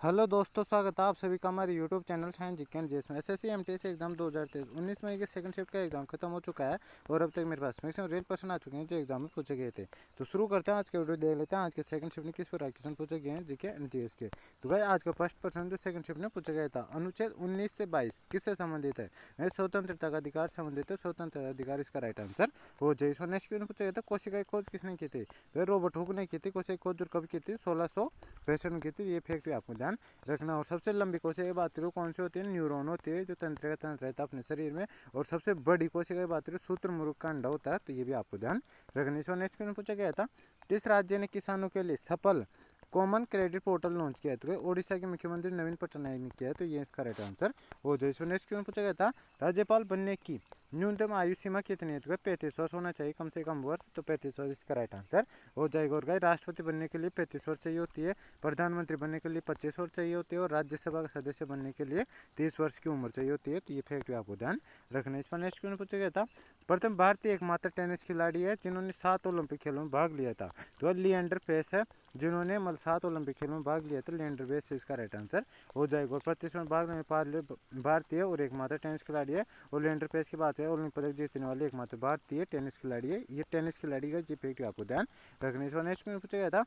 Hello दोस्तों, स्वागत है आप सभी का हमारे यूट्यूब चैनल साइंस जिज्ञान जिसमें एसएससी एमटीएस एग्जाम 2023 19 मई के सेकंड शिफ्ट का एग्जाम खत्म हो चुका है और अब तक मेरे पास मैक्सिमम रियल क्वेश्चन आ चुके हैं जो एग्जाम में पूछे गए थे। तो शुरू करते हैं आज के वीडियो, देख लेते हैं आज के सेकंड शिफ्ट में किस प्रकार क्वेश्चन पूछे गए हैं जीके एनटीएस के। तो भाई आज का फर्स्ट प्रश्न जो सेकंड शिफ्ट में पूछा गया था, अनुच्छेद 19 से 22 किससे संबंधित है? स्वतंत्रता का अधिकार संबंधित है, स्वतंत्रता अधिकार इसका राइट आंसर हो जाए। इसमें नेक्स्ट क्वेश्चन पूछा गया था, कोशिका खोज किसने की थी? तो रॉबर्ट हुक ने की थी कोशिका खोज, जो कब की थी? 1665 में की थी। ये फैक्ट भी आपको ध्यान रखना। और सबसे लंबी कोशिका की बात करूँ कौन सी होती है? न्यूरॉन होती है, जो तंत्रिका तंत्र रहता है अपने शरीर में। और सबसे बड़ी कोशिका की बात करूँ शुतुरमुर्ग का अंडा होता है, तो ये भी आपको ध्यान रखना। इस बार नेक्स्ट क्वेश्चन पूछा गया था, किस राज्य ने किसानों के लिए सफल कॉमन क्रेडिट पोर्टल लॉन्च किया? तो ओडिशा के मुख्यमंत्री नवीन पटनायक ने किया है, तो ये इसका राइट आंसर हो जाए। इसमें नेक्स्ट क्वेश्चन पूछा गया था, राज्यपाल बनने की न्यूनतम आयु सीमा कितनी है? तो 35 वर्ष होना चाहिए, कम से कम वर्ष, तो 35 वर्ष इसका राइट आंसर हो जाएगा। और गाय राष्ट्रपति बनने के लिए 35 वर्ष चाहिए होती है, प्रधानमंत्री बनने के लिए 25 वर्ष चाहिए होती है, और राज्यसभा का सदस्य बनने के लिए 30 वर्ष की उम्र चाहिए होती है, तो ये फैक्ट भी आपको ध्यान रखना है। इस पर नेक्स्ट क्वेश्चन पूछा गया था, प्रथम भारतीय एकमात्र टेनिस खिलाड़ी है जिन्होंने 7 ओलंपिक खेलों में भाग लिया था? तो लिएंडर पेस है, जिन्होंने 7 ओलंपिक खेलों में भाग लिया था। लिएंडर पेस इसका राइट आंसर हो जाएगा। और प्रतिस्पर्धा भाग लेने वाले भारतीय और एकमात्र टेनिस खिलाड़ी है। और लिएंडर पेस की बात है, ओलंपिक पदक जीतने वाले एकमात्र भारतीय टेनिस खिलाड़ी है। ये टेनिस खिलाड़ी का जी फैक्ट आपको ध्यान रखने। इस बार नेक्स्ट में पूछा गया था,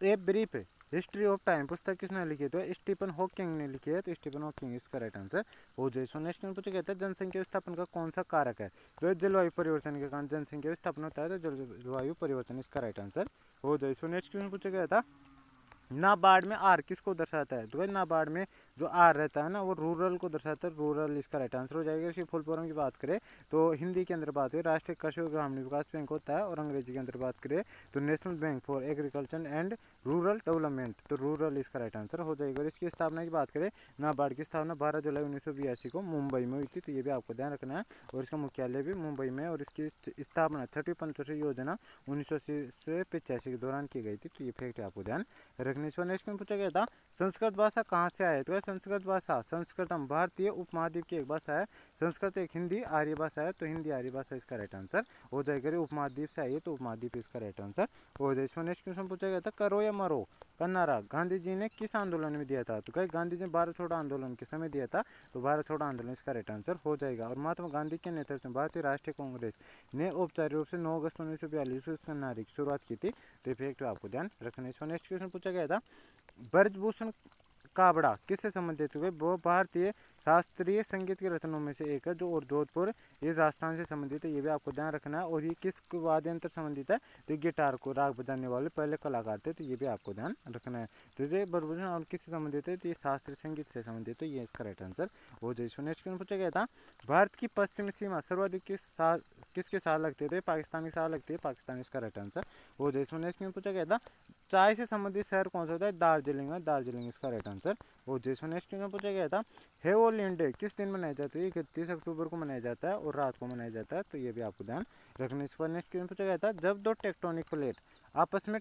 a brief history of time पुस्तक किसने लिखी है? तो स्टीफन हॉकिंग ने लिखी है, तो स्टीफन हॉकिंग इसका राइट आंसर हो जाए। इसमें नेक्स्ट में पूछा गया था, जनसंख्या विस्थापन का कौन सा कारक है? तो जलवायु परिवर्तन के कारण जनसंख्या विस्थापन होता है, तो जलवायु परिवर्तन इसका राइट आंसर हो जाए। इसमें नेक्स्ट में पूछा गया था, नाबार्ड में आर किसको दर्शाता है? तो भाई नाबार्ड में जो आर रहता है ना, वो रूरल को दर्शाता है, रूरल इसका राइट आंसर हो जाएगा। इसकी फुल फॉर्म की बात करें तो हिंदी के अंदर बात करें राष्ट्रीय कृषि और ग्रामीण विकास बैंक होता है, और अंग्रेजी के अंदर बात करें तो national bank for agriculture and rural development, तो रूरल इसका राइट आंसर हो जाएगा। और इसकी स्थापना की बात करें, नाबार्ड की स्थापना 12 जुलाई 1982 को मुंबई में हुई थी, तो ये भी आपको ध्यान रखना है। और इसका मुख्यालय भी मुंबई में, और इसकी स्थापना 6वीं पंचवर्षीय योजना 1980 से 85 के दौरान की गई थी, तो ये फैक्ट आपको ध्यान रखने। इस पर नेक्स्ट में पूछा गया था, संस्कृत भाषा कहाँ से आए? तो संस्कृत भाषा संस्कृतम भारतीय उपमहाद्वीप की एक भाषा है। संस्कृत एक हिंदी आर्य भाषा है, तो हिंदी आर्य भाषा इसका राइट आंसर हो जाएगा। उपमहाद्वीप से आई है, तो उपमहाद्वीप इसका राइट आंसर हो जाए। इसमें नेक्स्ट क्वेश्चन पूछा गया था, करो या मरो का नारा गांधी जी ने किस आंदोलन में दिया था? तो कहीं गांधी जी ने भारत छोड़ो आंदोलन के समय दिया था, तो भारत छोड़ो आंदोलन इसका राइट आंसर हो जाएगा। और महात्मा गांधी के नेतृत्व में भारतीय राष्ट्रीय कांग्रेस ने औपचारिक रूप से 9 अगस्त 1942 को इसका नारे की शुरुआत की थी, तो फैक्ट आपको ध्यान रखना। इसमें नेक्स्ट क्वेश्चन पूछा गया था, ब्रजभूषण काबड़ा किससे संबंधित हुए? वो भारतीय शास्त्रीय संगीत की रत्नों में से एक है, जो और जोधपुर ये राजस्थान से संबंधित है, ये भी आपको ध्यान रखना है। और ये किस वाद्य यंत्र संबंधित है? तो गिटार को राग बजाने वाले पहले कलाकार थे, तो ये भी आपको ध्यान रखना है। तो ये ब्रजभूषण और किससे संबंधित है? तो ये शास्त्रीय संगीत से संबंधित है, ये इसका राइट आंसर हो जाए। इसमें नेक्स्ट क्वेश्चन पूछा गया था, भारत की पश्चिमी सीमा सर्वाधिक किसके साथ लगती है? तो पाकिस्तान के साथ लगती है, पाकिस्तान इसका राइट आंसर हो जाए। इसमें नेक्स्ट क्वेश्चन पूछा गया था, चाय से संबंधित शहर कौन सा होता है? दार्जिलिंग है, दार्जिलिंग इसका राइट आंसर हो जाए। इसमें नेक्स्ट क्वेश्चन पूछा गया था, हेवोलियन डे किस दिन मनाया जाता है? 31 अक्टूबर को मनाया जाता है, और रात को मनाया जाता है, तो ये भी आपको ध्यान रखने। इस पर नेक्स्ट क्वेश्चन पूछा गया था, जब दो टेक्टोनिक प्लेट आपस में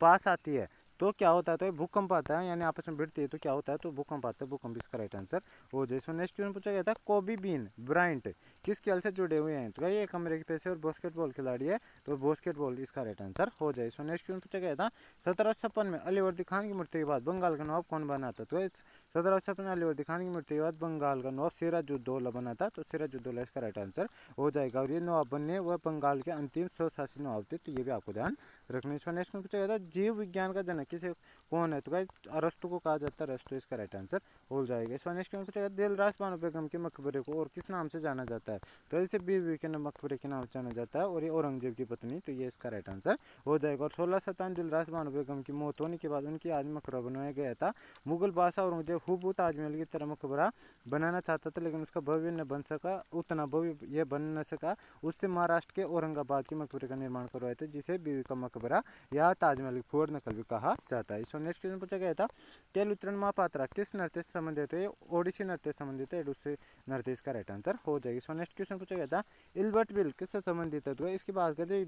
पास आती है तो क्या होता है? तो भूकंप आता है, यानी आपस में भिड़ती है तो क्या होता है? तो भूकंप आता है, भूकंप इसका राइट आंसर हो जाए। इसमें नेक्स्ट क्वेश्चन पूछा गया था, कोबी बीन ब्रायंट किस खेल से जुड़े हुए हैं? तो ये एक अमेरिकी पेशे और बास्केटबॉल खिलाड़ी है, तो बास्केटबॉल इसका राइट आंसर हो जाए। इसमें नेक्स्ट क्वेश्चन पूछा गया था, 1756 में अलीवर्दी खान की मृत्यु के बाद बंगाल का नवाब कौन बना था? तो 1756 में अलीवर्दी खान की मृत्यु के बाद बंगाल का नवाब सिराजुद्दौला बना था, तो सिराजुद्दौला इसका राइट आंसर हो जाएगा। और ये नवाब बनने वह बंगाल के अंतिम स्वशासी नवाब थे, तो ये भी आपको ध्यान रखने। इसमें नेक्स्ट में पूछा गया था, जीव विज्ञान का जनक किसे कौन है? तो भाई अरस्तु को कहा जाता है, अरस्तु इसका राइट आंसर हो जाएगा। इस नेक्स्ट में पूछा गया, दिलरास बानो बेगम के मकबरे को और किस नाम से जाना जाता है? तो इसे बीबी के मकबरे के नाम से जाना जाता है, और ये औरंगजेब की पत्नी, तो ये इसका राइट आंसर हो जाएगा। और 1657 दिलरास बानो बेगम की मौत होने के बाद उनकी आज मकबरा बनाया गया था। मुगल बादशाह औरंगजेब हुबहू ताजमहल की तरह मकबरा बनाना चाहता था, लेकिन उसका भव्य न बन सका, उतना भव्य यह बन न सका। उससे महाराष्ट्र के औरंगाबाद के मकबरे का निर्माण करवाया था, जिसे बीबी का मकबरा या ताजमहल की फोड़ नकल भी कहा जाता है। इसमें नेक्स्ट क्वेश्चन पूछा गया था, केलुचरण महापात्रा किस नृत्य से संबंधित है? ओडिसी नृत्य से संबंधित है, ओडिसी नृत्य इसका राइट आंसर हो जाएगी। इसमें नेक्स्ट क्वेश्चन पूछा गया था, इल्बर्ट बिल किससे संबंधित है? तो इसकी बात करें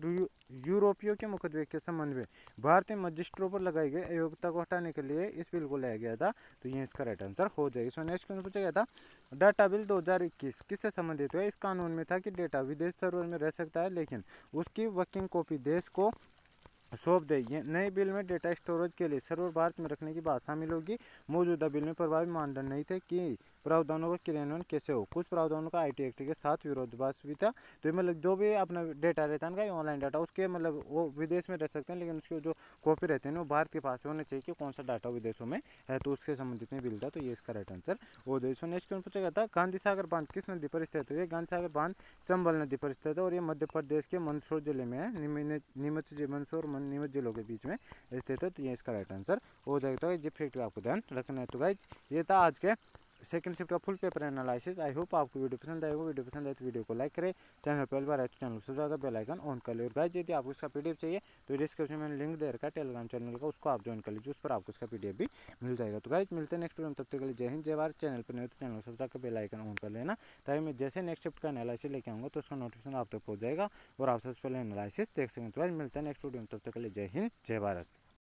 यूरोपियों के मुकदमे के संबंध में भारतीय मजिस्ट्रों पर लगाई गई अयोग्यता को हटाने के लिए इस बिल को लाया गया था, तो ये इसका राइट आंसर हो जाएगी। इसमें नेक्स्ट क्वेश्चन पूछा गया था, डाटा बिल 2021 किससे संबंधित है? इस कानून में था कि डेटा विदेश सर्वर में रह सकता है, लेकिन उसकी वर्किंग कॉपी देश को सौंप दे। ये नए बिल में डेटा स्टोरेज के लिए सर्वर भारत में रखने की बात शामिल होगी। मौजूदा बिल में प्रभावी मानदंड नहीं थे कि प्रावधानों का क्रियान्वयन कैसे हो। कुछ प्रावधानों का आईटी एक्ट के साथ विरोधाभास भी था। तो ये मतलब जो भी अपना डेटा रहता है ना ऑनलाइन डाटा, उसके मतलब वो विदेश में रह सकते हैं, लेकिन उसके जो कॉपी रहते हैं वो भारत के पास होने चाहिए कि कौन सा डाटा विदेशों में है। तो उसके संबंधित में बिल था। तो ये इसका राइट आंसर हो जाए। इसमें नेक्स्ट क्वेश्चन पूछा गया था, गांधी सागर बांध किस नदी पर स्थित है। गांधी सागर बांध चंबल नदी पर स्थित है और ये मध्य प्रदेश के मंदसौर जिले में है। मंदसौर नीमच जिलों के बीच में स्थित है। तो ये इसका राइट आंसर हो जाएगा। तो ये फैक्ट आपको ध्यान रखना है। तो गाइज ये था आज के सेकंड शिफ्ट का full paper analysis. I hope आपको वीडियो पसंद आएगा। वीडियो पसंद आए तो वीडियो को लाइक करें। चैनल पहली बार आए तो चैनल को सब्सक्राइब बेल आइकन ऑन कर ले। और गाइज यदि आपको इसका पीडीएफ चाहिए तो डिस्क्रिप्शन में लिंक दे रखा है टेलीग्राम चैनल का, उसको आप ज्वाइन कर लीजिए। उस पर आपको इसका पीडीएफ भी मिल जाएगा। तो गाइज मिलते हैं नेक्स्ट वीडियो में। तब तक के लिए जय हिंद जय भारत। चैनल पर नहीं हो तो चैनल को सब्सक्राइब बेल आइकन ऑन कर लेना, ताकि मैं जैसे नेक्स्ट शिफ्ट का एनालिसिस लेके आऊँगा तो उसका नोटिफिकेशन आप तक पहुँच जाएगा और आप सबसे पहले एनालिसिस देख सकें। तो गाइज मिलते हैं नेक्स्ट वीडियो में। तब तक के लिए जय हिंद जय भारत।